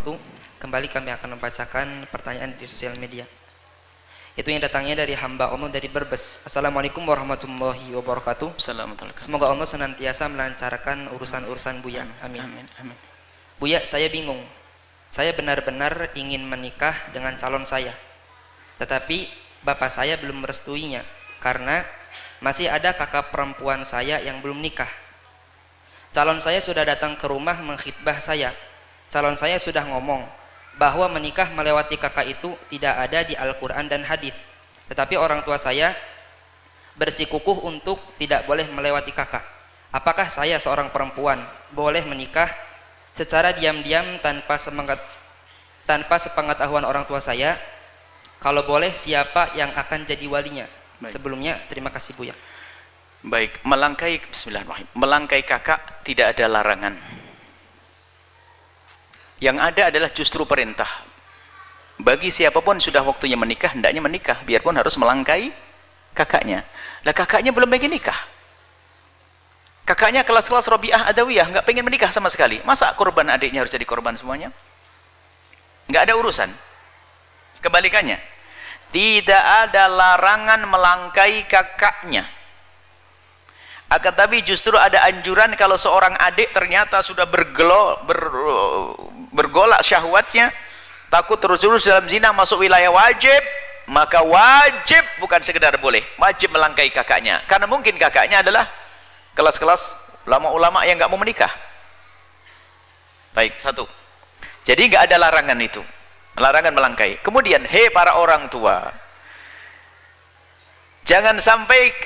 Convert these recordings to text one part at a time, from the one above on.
wabarakatuh. Kembali kami akan membacakan pertanyaan di sosial media. Itu yang datangnya dari hamba Allah dari Brebes. Assalamualaikum warahmatullahi wabarakatuh. Assalamualaikum. Semoga Allah senantiasa melancarkan urusan-urusan Buya. Amin. Amin. Amin. Buya, saya bingung. Saya benar-benar ingin menikah dengan calon saya, tetapi bapak saya belum merestuinya karena masih ada kakak perempuan saya yang belum nikah. Calon saya sudah datang ke rumah mengkhitbah saya. Calon saya sudah ngomong bahwa menikah melewati kakak itu tidak ada di Al-Quran dan hadis. Tetapi orang tua saya bersikukuh untuk tidak boleh melewati kakak. Apakah saya seorang perempuan boleh menikah secara diam-diam tanpa sepengetahuan orang tua saya? Kalau boleh, siapa yang akan jadi walinya? Baik. Sebelumnya terima kasih Buya. Baik, bismillahirrahmanirrahim. Melangkai kakak tidak ada larangan. Yang ada adalah justru perintah. Bagi siapapun sudah waktunya menikah, hendaknya menikah, biarpun harus melangkai kakaknya. Lah kakaknya belum pengen nikah. Kakaknya kelas-kelas Robiah Adawiyah, nggak pengen menikah sama sekali. Masa korban adiknya harus jadi korban semuanya? Nggak ada urusan. Kebalikannya, tidak ada larangan melangkai kakaknya. Akan tapi justru ada anjuran kalau seorang adik ternyata sudah bergolak syahwatnya, takut terus-terus dalam zina, masuk wilayah wajib, maka wajib, bukan sekedar boleh, wajib melangkai kakaknya. Karena mungkin kakaknya adalah kelas-kelas ulama-ulama yang nggak mau menikah. Baik, satu. Jadi nggak ada larangan itu, larangan melangkai. Kemudian, hei para orang tua, jangan sampai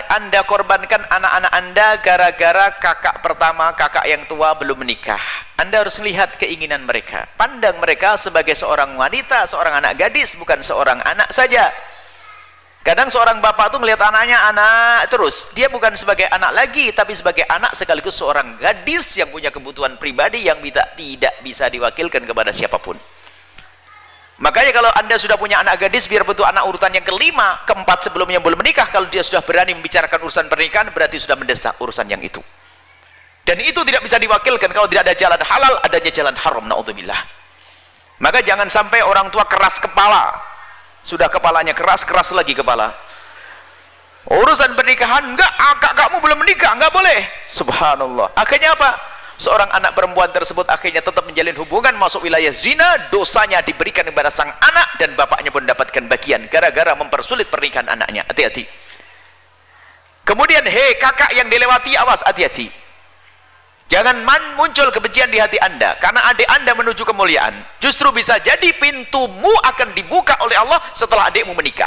Anda korbankan anak-anak Anda gara-gara kakak pertama, kakak yang tua belum menikah. Anda harus melihat keinginan mereka. Pandang mereka sebagai seorang wanita, seorang anak gadis, bukan seorang anak saja. Kadang seorang bapak tuh melihat anaknya anak terus. Dia bukan sebagai anak lagi, tapi sebagai anak sekaligus seorang gadis yang punya kebutuhan pribadi yang tidak bisa diwakilkan kepada siapapun. Makanya kalau Anda sudah punya anak gadis, biar betul anak urutan yang kelima, keempat sebelumnya belum menikah, kalau dia sudah berani membicarakan urusan pernikahan, berarti sudah mendesak urusan yang itu. Dan itu tidak bisa diwakilkan kalau tidak ada jalan halal, adanya jalan haram, naudzubillah. Maka jangan sampai orang tua keras kepala. Sudah kepalanya keras lagi kepala. Urusan pernikahan, enggak, kakakmu belum menikah, enggak boleh. Subhanallah. Akhirnya apa? Seorang anak perempuan tersebut akhirnya tetap menjalin hubungan, masuk wilayah zina, dosanya diberikan kepada sang anak, dan bapaknya pun mendapatkan bagian gara-gara mempersulit pernikahan anaknya. Hati-hati. Kemudian, hei kakak yang dilewati, awas, hati-hati. Jangan muncul kebencian di hati Anda karena adik Anda menuju kemuliaan. Justru bisa jadi pintumu akan dibuka oleh Allah setelah adikmu menikah.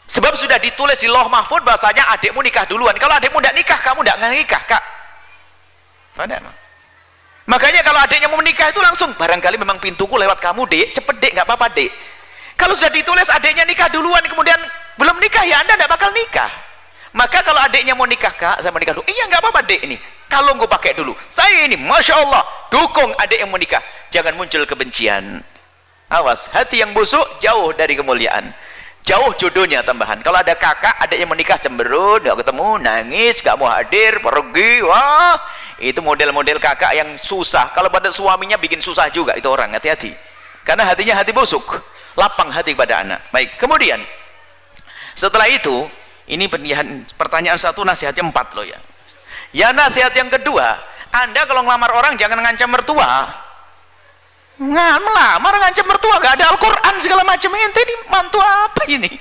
Sebab sudah ditulis di Lauh Mahfuz bahasanya adikmu nikah duluan. Kalau adikmu tidak nikah, kamu tidak nikah, Kak. Paham? Makanya kalau adiknya mau menikah itu langsung, barangkali memang pintuku lewat kamu, Dek. Cepet, Dek, nggak apa-apa, Dek. Kalau sudah ditulis adiknya nikah duluan kemudian belum nikah, ya Anda tidak bakal nikah. Maka kalau adiknya mau nikah, Kak, saya mau nikah dulu. Iya, nggak apa-apa, Dek, ini. Kalau gue pakai dulu. Saya ini, Masya Allah, dukung adik yang mau nikah. Jangan muncul kebencian. Awas, hati yang busuk jauh dari kemuliaan. Jauh jodohnya tambahan. Kalau ada kakak, adik yang menikah cemberut, nggak ketemu, nangis, nggak mau hadir, pergi, wah, itu model-model kakak yang susah. Kalau pada suaminya bikin susah juga itu orang. Hati-hati. Karena hatinya hati busuk. Lapang hati pada anak. Baik, kemudian setelah itu, ini pertanyaan satu, nasihatnya 4 loh ya. Ya, nasihat yang kedua, Anda kalau ngelamar orang jangan ngancam mertua. Melamar ngancam mertua, gak ada Al-Quran segala macam. Ente ini mantu apa ini?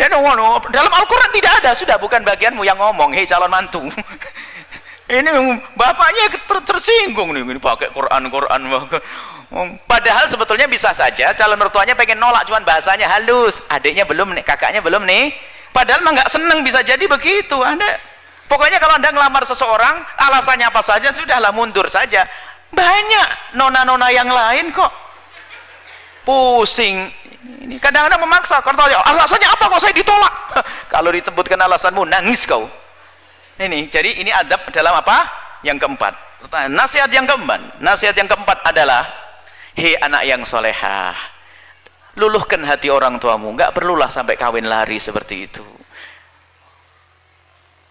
Ya, no, dalam Al-Quran tidak ada. Sudah, bukan bagianmu yang ngomong, hei calon mantu. Ini bapaknya tersinggung nih, ini pakai Quran. Padahal sebetulnya bisa saja calon mertuanya pengen nolak, cuman bahasanya halus. Adiknya belum nih, kakaknya belum nih. Padahal mah nggak seneng, bisa jadi begitu. Anda pokoknya kalau Anda ngelamar seseorang, alasannya apa saja, sudahlah mundur saja. Banyak nona-nona yang lain kok. Pusing. Ini kadang-kadang memaksa. Kalau alasannya apa kok saya ditolak? Kalau disebutkan alasanmu, nangis kau. Ini, jadi ini adab dalam apa? Yang keempat. Nasihat yang keempat. Nasihat yang keempat adalah, hei anak yang solehah, luluhkan hati orang tuamu. Nggak perlulah sampai kawin lari seperti itu.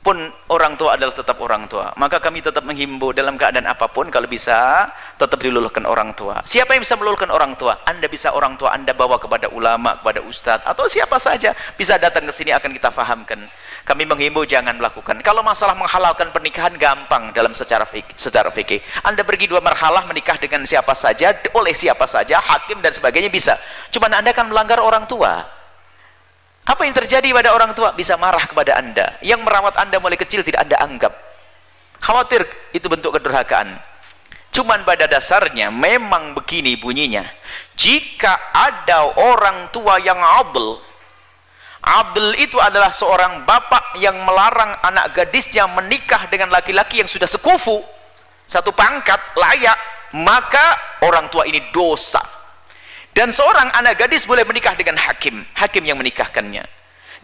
pun orang tua adalah tetap orang tua. Maka kami tetap menghimbau dalam keadaan apapun, kalau bisa tetap diluluhkan orang tua. Siapa yang bisa meluluhkan orang tua? Anda bisa orang tua Anda bawa kepada ulama, kepada ustadz, atau siapa saja bisa datang ke sini, akan kita fahamkan. Kami menghimbau jangan melakukan. Kalau masalah menghalalkan pernikahan gampang dalam secara fikih. Anda pergi 2 marhalah menikah dengan siapa saja, oleh siapa saja, hakim dan sebagainya bisa. Cuman Anda akan melanggar orang tua. Apa yang terjadi pada orang tua? Bisa marah kepada Anda. Yang merawat Anda mulai kecil tidak Anda anggap. Khawatir itu bentuk kedurhakaan. Cuman pada dasarnya memang begini bunyinya. Jika ada orang tua yang adl itu adalah seorang bapak yang melarang anak gadisnya menikah dengan laki-laki yang sudah sekufu, satu pangkat, layak, maka orang tua ini dosa. Dan seorang anak gadis boleh menikah dengan hakim yang menikahkannya.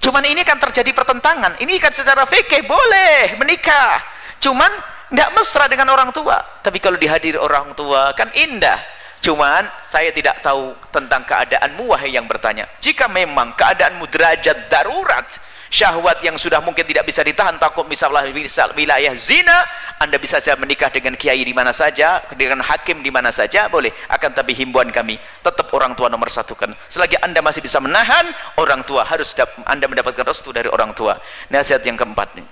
Cuman ini kan terjadi pertentangan. Ini kan secara fikih boleh menikah, cuman tidak mesra dengan orang tua. Tapi kalau dihadiri orang tua kan indah. Cuman saya tidak tahu tentang keadaanmu wahai yang bertanya. Jika memang keadaanmu derajat darurat, syahwat yang sudah mungkin tidak bisa ditahan, takut misalnya wilayah zina, Anda bisa saja menikah dengan kiai di mana saja, dengan hakim di mana saja, boleh. Akan tapi himbauan kami, tetap orang tua nomor satu kan. Selagi Anda masih bisa menahan, orang tua harus Anda mendapatkan restu dari orang tua. Nasihat yang keempat nih.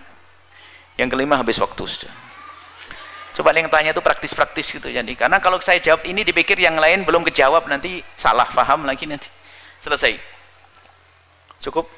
Yang kelima, habis waktu sudah. Coba yang tanya itu praktis-praktis gitu. Jadi karena kalau saya jawab ini dipikir yang lain belum kejawab, nanti salah paham lagi nanti. Selesai. Cukup.